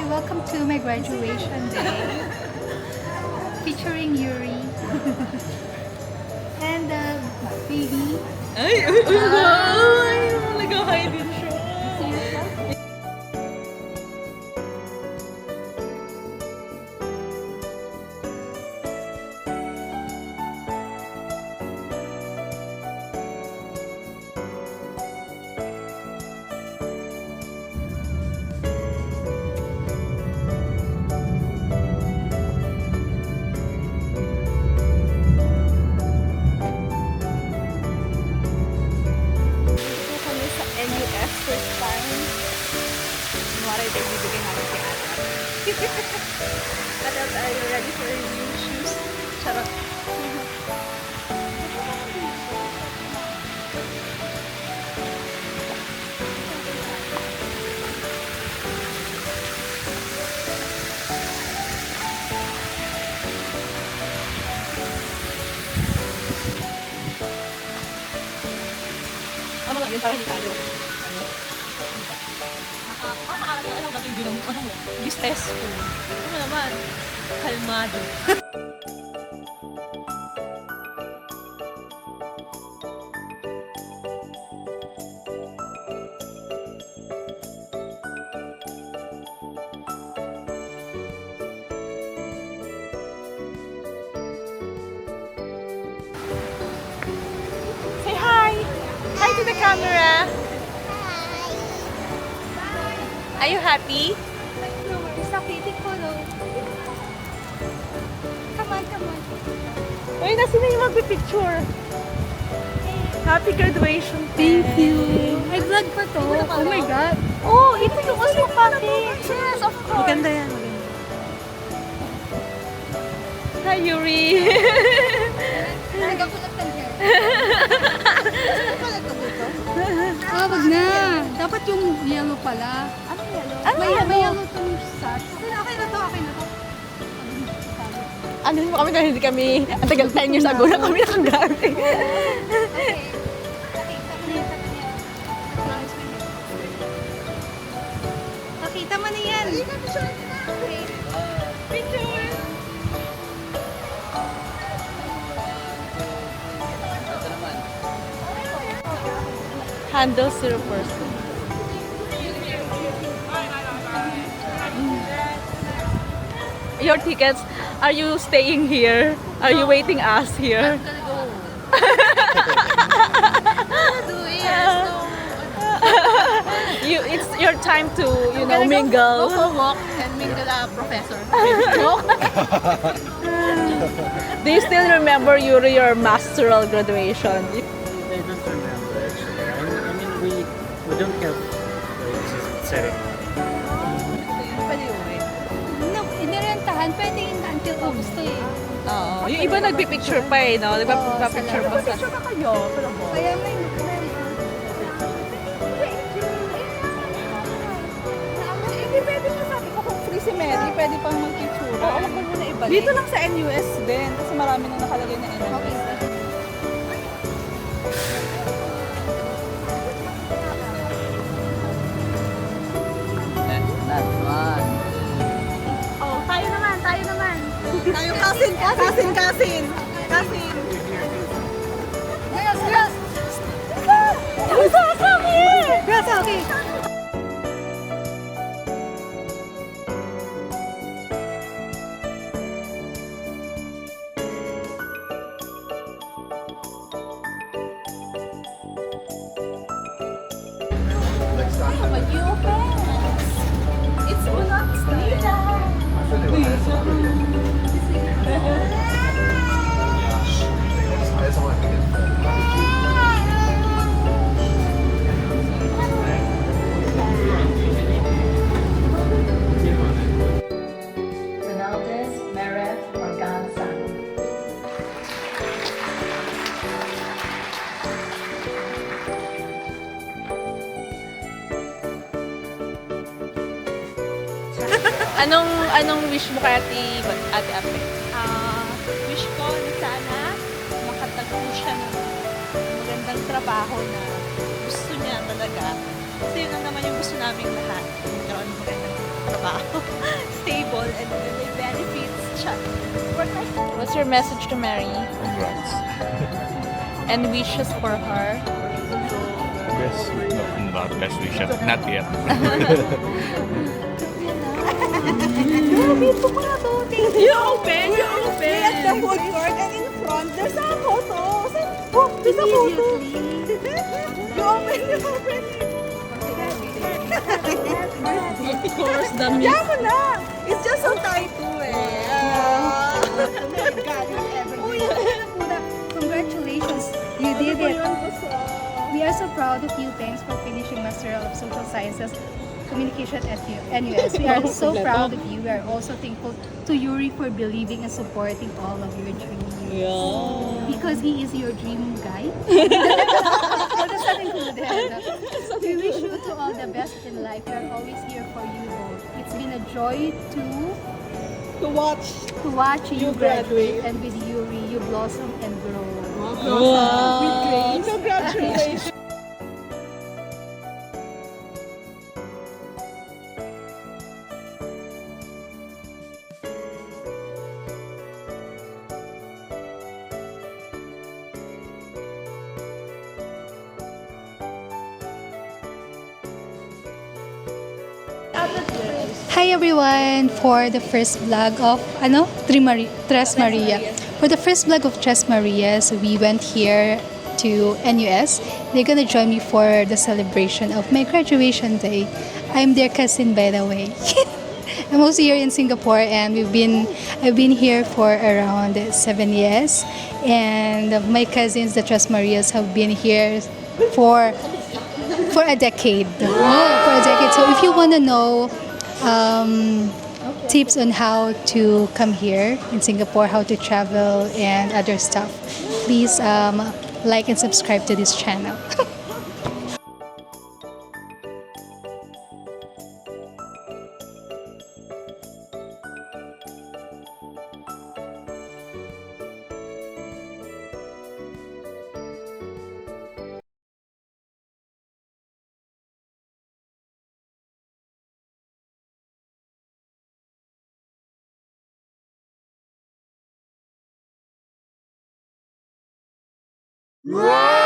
welcome to my graduation day. Featuring Yuri. And baby. Ay! Ay! Nag-hi din siya. NUS first time. Kunwari ito yung bibigay namin kay Atat. Atat, are you ready for your new shoes? Charot. Ano lang yun? Parang hindi tayo. Ano ba yung ginong? Ano mo? Distessful. Ano naman? Kalmado. Say hi! Hi to the camera! Are you happy? It's a pretty photo. Come on, come on. Uy, nasa na yung magpipicture? Happy graduation! Thank you. I vlog pa to. Oh my God. Oh, ito yung Oslo package! Yes, of course! Maganda yan, maganda. Hi, Yuri! Nagkakulat ng hair. Nagkakulat ng dito? Ah, wag na. Dapat yung yellow pala. Ano yellow? May yellow tong sash. Okay na to, okay na to. Ano mo kami dahil hindi kami, ang tagal 10 years ago na kami nakagamit. Nakita mo na yan. Handle 0%. Your tickets, are you staying here? Are you waiting us here? It's your time to, mingle. Go for a walk and mingle a professor. Do you still remember your masteral graduation? I don't remember actually. I mean, we don't have ceremony. Pwede uwi. No, inirentahan. Pwede yun until August to eh. Oo. Yung iba nagpipicture pa eh, no? Diba picture pa sa... Picture pa kayo. Kaya may Hindi pwede nga sabi ko kung free si Mary, pwede pang mag-picture. Oo, wag mo muna ibalik. Dito lang sa NUS din, kasi marami nang nakalagay na NUS. Okay. Oh, tayo naman, tayo naman. Tayo kasin. Girls, girls. Girls, okay. It's Unak style. Ronaldez Mereth Organza. Anong wish mo kay Ate Ape? Wish ko na sana makatagpo siya ng magandang trabaho na gusto niya talaga. Kasi yun ang naman yung gusto naming lahat. Magkaroon ng magandang trabaho. trabaho. Stable and may benefits siya. Work life. What's your message to Mary? Congrats. And wishes for her? Best, no, not best wishes. Not yet. You open! You open! We're at the food court and in front, there's a photo. Oh, there's a photo. You open, you open. Of course, the Kaya mo na. It's just so tight to eh. Uy, congratulations! You did it! We are so proud of you. Thanks for finishing Master of Social Sciences Communication at NUS. We are so proud of you. We are also thankful to Yuri for believing and supporting all of your dreams. Because he is your dream guy. Well, that's not included. We wish you to all the best in life. We are always here for you both. It's been a joy To watch. to watch you You graduate. graduate, and with Yuri, you blossom and grow. With grace. Congratulations. Hi everyone! For the first vlog of Tres Maria. For the first vlog of Tres Marias, we went here to NUS. They're gonna join me for the celebration of my graduation day. I'm their cousin, by the way. I'm also here in Singapore, and I've been here for around 7 years. And my cousins, the Tres Marias, have been here for a decade. Oh, for a decade. So if you want to know tips on how to come here in Singapore, how to travel, and other stuff, please like and subscribe to this channel. Wow!